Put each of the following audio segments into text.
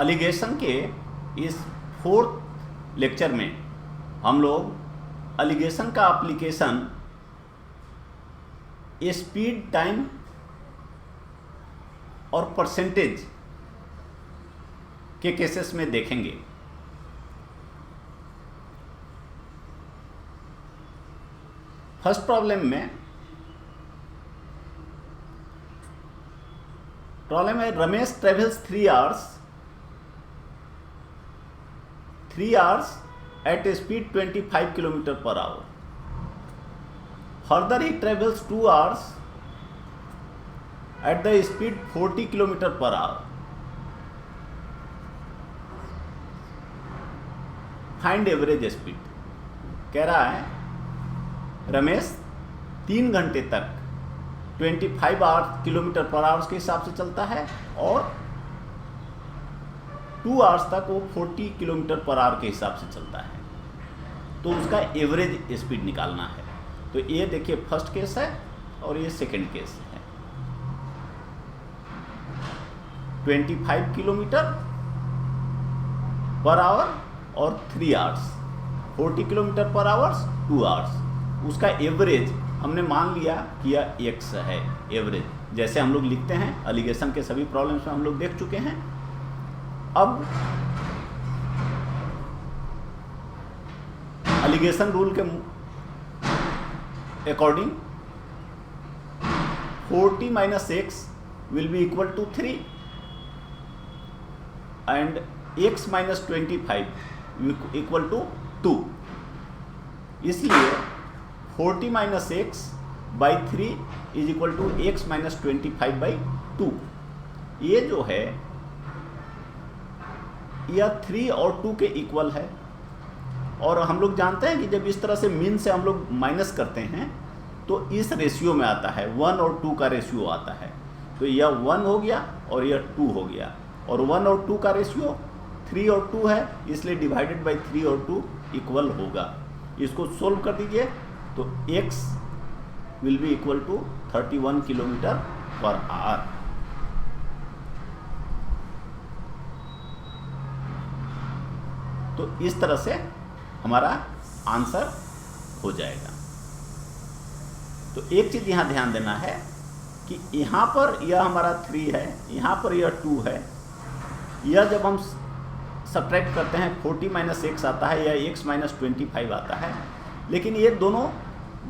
Allegation के इस 4th lecture में हम लोग एलिगेशन का एप्लीकेशन स्पीड, टाइम और परसेंटेज के केसेस में देखेंगे। फर्स्ट प्रॉब्लम है Ramesh travels 3 hours at a speed 25 km/h. Further he travels 2 hours at the speed 40 km/h. Find average speed. कह रहा है रमेश 3 घंटे तक 25 km/h के हिसाब से चलता है और 2 hours तक वो 40 km/h के हिसाब से चलता है। तो उसका एवरेज स्पीड निकालना है। तो ये देखिए फर्स्ट केस है और ये सेकंड केस है। 25 km/h और 3 hours, 40 km/h 2 hours। उसका एवरेज हमने मान लिया कि यह x है, एवरेज, जैसे हम लोग लिखते हैं एलिगेशन के सभी प्रॉब्लम्स में हम लोग देख चुके हैं। अब एलिगेशन रूल के according 40 - x will be equal to 3 and x - 25 equal to 2। इसलिए 40 - x by 3 is equal to x - 25 by 2। ये जो है यह 3 और 2 के इक्वल है। और हम लोग जानते हैं कि जब इस तरह से मीन से हम लोग माइनस करते हैं तो इस रेशियो में आता है, 1 और 2 का रेशियो आता है। तो यह 1 हो गया और यह 2 हो गया, और 1 और 2 का रेशियो 3 और 2 है, इसलिए डिवाइडेड बाई 3 और 2 इक्वल होगा। इसको सोल्व कर दीजिए तो x will be equal to 31 km/h। तो इस तरह से हमारा आंसर हो जाएगा। तो एक चीज़ यहाँ ध्यान देना है कि यहाँ पर यह हमारा 3 है, यहाँ पर यह 2 है। यह जब हम सब्ट्रैक्ट करते हैं 40 - x आता है या x - 25 आता है, लेकिन ये दोनों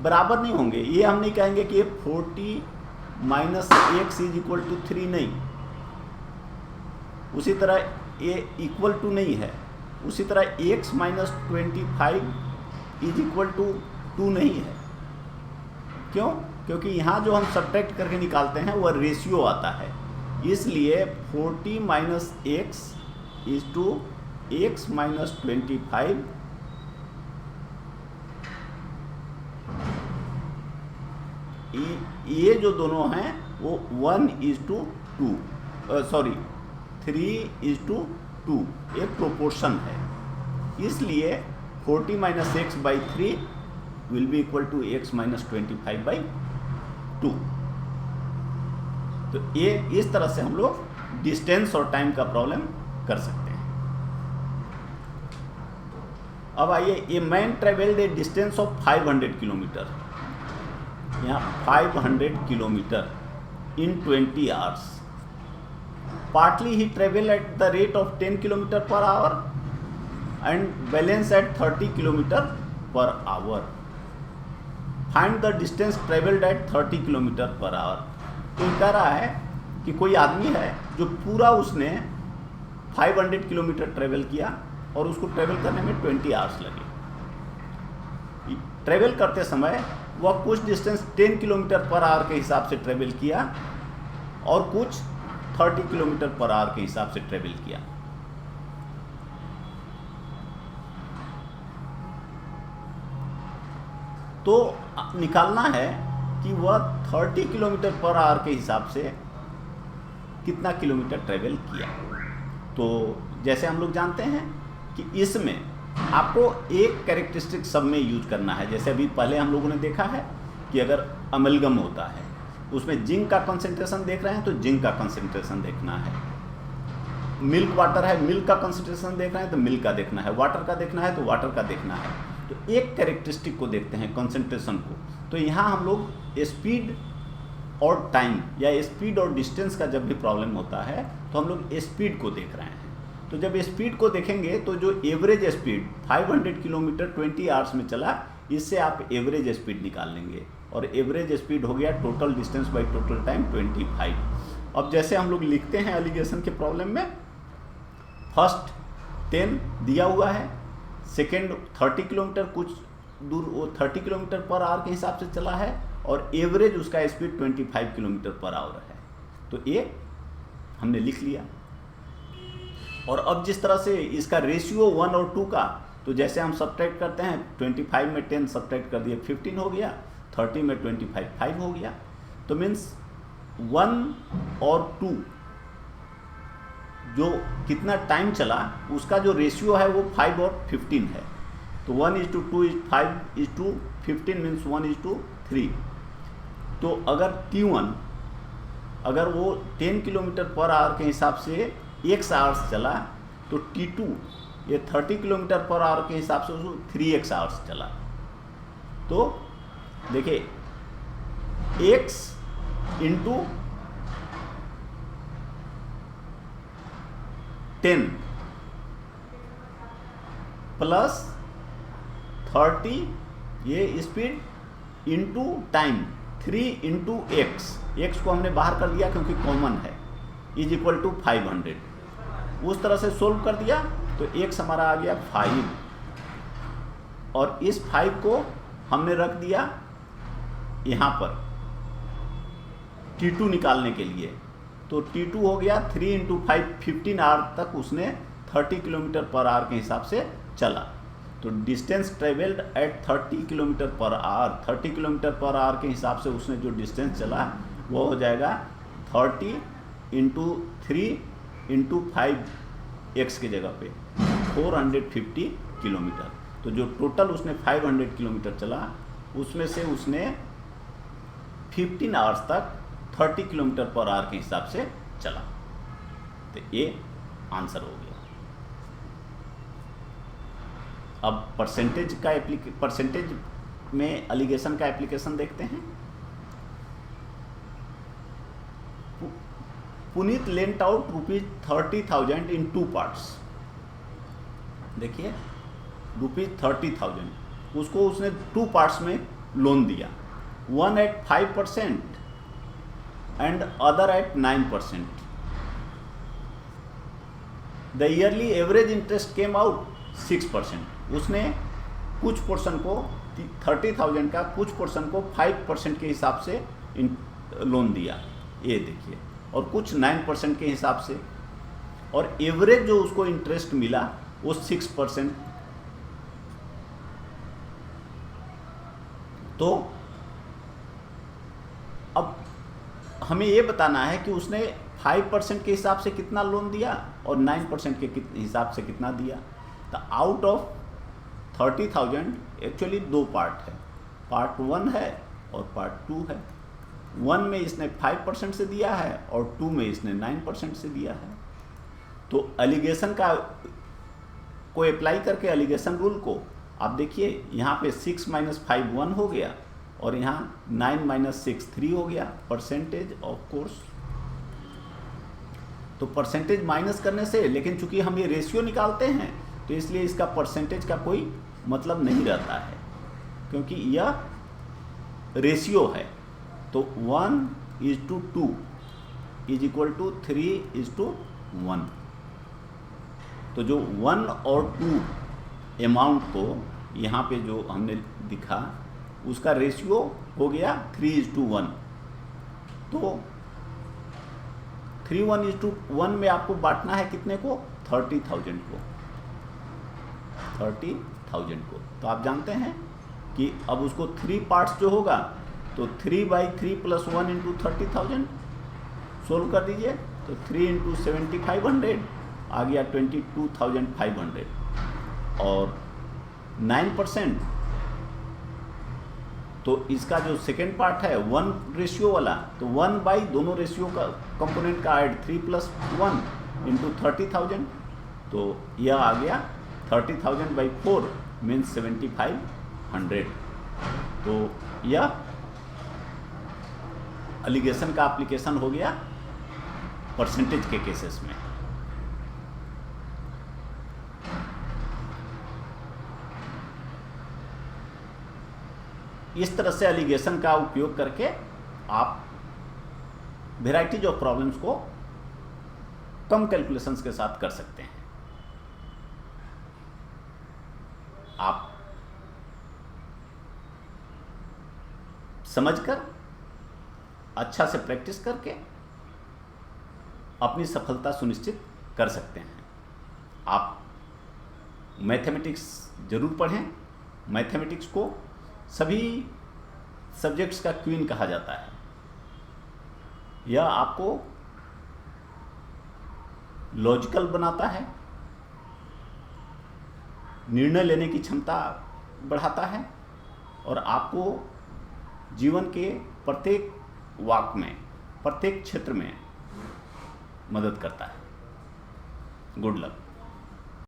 बराबर नहीं होंगे। ये हम नहीं कहेंगे कि ये 40 - x इज इक्वल टू 3 नहीं, उसी तरह ये इक्वल टू नहीं है, उसी तरह x - 25 इज इक्वल टू 2 नहीं है। क्यों? क्योंकि यहाँ जो हम सब्ट्रैक्ट करके निकालते हैं वह रेशियो आता है। इसलिए 40 - x इज टू x - 25 ये जो दोनों हैं वो 3:2 एक प्रोपोर्शन है। इसलिए 40 - x by 3 will be equal to x - 25 by 2। तो ये इस तरह से हम लोग डिस्टेंस और टाइम का प्रॉब्लम कर सकते हैं। अब आइए, a man travelled A distance of 500 kilometre, यहाँ 500 kilometre in 20 hours। Partly he travel at the rate of 10 km/h and balance at 30 km/h. Find the distance traveled at 30 km/h. तो कह रहा है कि कोई आदमी है जो पूरा उसने 500 किलोमीटर ट्रेवल किया और उसको ट्रेवल करने में 20 hours लगे। ट्रेवल करते समय वह कुछ डिस्टेंस 10 km/h के हिसाब से ट्रेवल किया और कुछ 30 km/h के हिसाब से ट्रेवल किया। तो निकालना है कि वह 30 km/h के हिसाब से कितना किलोमीटर ट्रेवल किया। तो जैसे हम लोग जानते हैं कि इसमें आपको एक कैरेक्टरिस्टिक सब में यूज करना है। जैसे अभी पहले हम लोगों ने देखा है कि अगर अमलगम होता है उसमें जिंक का कंसंट्रेशन देख रहे हैं तो जिंक का कंसंट्रेशन देखना है। मिल्क वाटर है, मिल्क का कंसंट्रेशन देखना है तो मिल्क का देखना है, वाटर का देखना है तो वाटर का देखना है। तो एक कैरेक्टरिस्टिक को देखते हैं, कंसंट्रेशन को। तो यहाँ हम लोग स्पीड और टाइम या स्पीड और डिस्टेंस का जब भी प्रॉब्लम होता है तो हम लोग स्पीड को देख रहे हैं। तो जब स्पीड को देखेंगे तो जो एवरेज स्पीड 500 किलोमीटर 20 आवर्स में चला, इससे आप एवरेज स्पीड निकाल लेंगे, और एवरेज स्पीड हो गया total distance by total time 25। अब जैसे हम लोग लिखते हैं एलिगेशन के प्रॉब्लम में, फर्स्ट 10 दिया हुआ है, सेकेंड 30 किलोमीटर कुछ दूर वो 30 किलोमीटर पर आवर के हिसाब से चला है, और एवरेज उसका स्पीड 25 किलोमीटर पर आवर है। तो ये हमने लिख लिया। और अब जिस तरह से इसका रेशियो 1 और 2 का, तो जैसे हम सब्ट्रैक्ट करते हैं, 25 में 10 सब्ट्रैक्ट कर दिया 15 हो गया, 30 में 25 5 हो गया। तो मीन्स 1 और 2 जो कितना टाइम चला उसका जो रेशियो है वो 5 और 15 है। तो 1:2:5:15 मीन्स 1:3। तो अगर T1 अगर वो 10 किलोमीटर पर आवर के हिसाब से x आवर्स चला, तो T2 ये 30 किलोमीटर पर आवर के हिसाब से उसको 3x आवर्स चला। तो देखिए x इंटू 10 प्लस 30 ये speed into time 3 into x को हमने बाहर कर लिया क्योंकि कॉमन है, इज इक्वल टू 500। उस तरह से सोल्व कर दिया तो x हमारा आ गया 5, और इस 5 को हमने रख दिया यहाँ पर T2 निकालने के लिए। तो T2 हो गया 3 इंटू 5 15 आवर तक उसने 30 किलोमीटर पर आवर के हिसाब से चला। तो distance travelled at 30 kilometre per hour, 30 kilometre per hour के हिसाब से उसने जो डिस्टेंस चला वो हो जाएगा 30 इंटू 3 इंटू 5x की जगह पे 450 किलोमीटर। तो जो टोटल उसने 500 किलोमीटर चला उसमें से उसने 15 आवर्स तक 30 किलोमीटर पर आवर के हिसाब से चला। तो ये आंसर हो गया। अब परसेंटेज में एलिगेशन का एप्लीकेशन देखते हैं। पुनीत लेंट आउट ₹30,000 इन 2 पार्ट्स। देखिए ₹30,000 उसको उसने 2 पार्ट्स में लोन दिया, one at 5% and other at 9%. The yearly average interest came out 6%. उसने कुछ पोर्शन को 30,000 का कुछ पोर्शन को 5% के हिसाब से लोन दिया, ये देखिए, और कुछ 9% के हिसाब से, और एवरेज जो उसको इंटरेस्ट मिला वो 6%। तो अब हमें ये बताना है कि उसने 5% के हिसाब से कितना लोन दिया और 9% के हिसाब से कितना दिया। तो आउट ऑफ 30,000 एक्चुअली 2 पार्ट है, पार्ट 1 है और पार्ट 2 है। 1 में इसने 5% से दिया है और 2 में इसने 9% से दिया है। तो एलिगेशन का को अप्लाई करके एलिगेशन रूल को आप देखिए, यहाँ पे 6 - 5 1 हो गया और यहाँ 9 - 6 3 हो गया। परसेंटेज ऑफ कोर्स, तो परसेंटेज माइनस करने से, लेकिन चूंकि हम ये रेशियो निकालते हैं तो इसलिए इसका परसेंटेज का कोई मतलब नहीं रहता है, क्योंकि यह रेशियो है। तो 1:2 इज इक्वल टू 3:1। तो जो 1 और 2 अमाउंट को यहाँ पे जो हमने दिखा उसका रेशियो हो गया 3:1। तो 3:1 में आपको बांटना है कितने को? 30,000 को, 30,000 को। तो आप जानते हैं कि अब उसको 3 पार्ट्स जो होगा तो 3/3 + 1 × 30,000 सोल्व कर दीजिए। तो 3 × 7,500 आ गया 22,500, और 9%। तो इसका जो सेकेंड पार्ट है 1 रेशियो वाला, तो 1 बाई दोनों रेशियो का कंपोनेंट का ऐड 3 + 1 इंटू 30,000, तो यह आ गया 30,000 बाई 4 मीन्स 7,500। तो यह एलिगेशन का एप्लीकेशन हो गया परसेंटेज के केसेस में। इस तरह से एलिगेशन का उपयोग करके आप वेराइटीज ऑफ प्रॉब्लम्स को कम कैलकुलेशंस के साथ कर सकते हैं। आप समझकर अच्छा से प्रैक्टिस करके अपनी सफलता सुनिश्चित कर सकते हैं। आप मैथमेटिक्स जरूर पढ़ें। मैथमेटिक्स को सभी सब्जेक्ट्स का क्वीन कहा जाता है। यह आपको लॉजिकल बनाता है, निर्णय लेने की क्षमता बढ़ाता है और आपको जीवन के प्रत्येक वाक में, प्रत्येक क्षेत्र में मदद करता है। Good luck.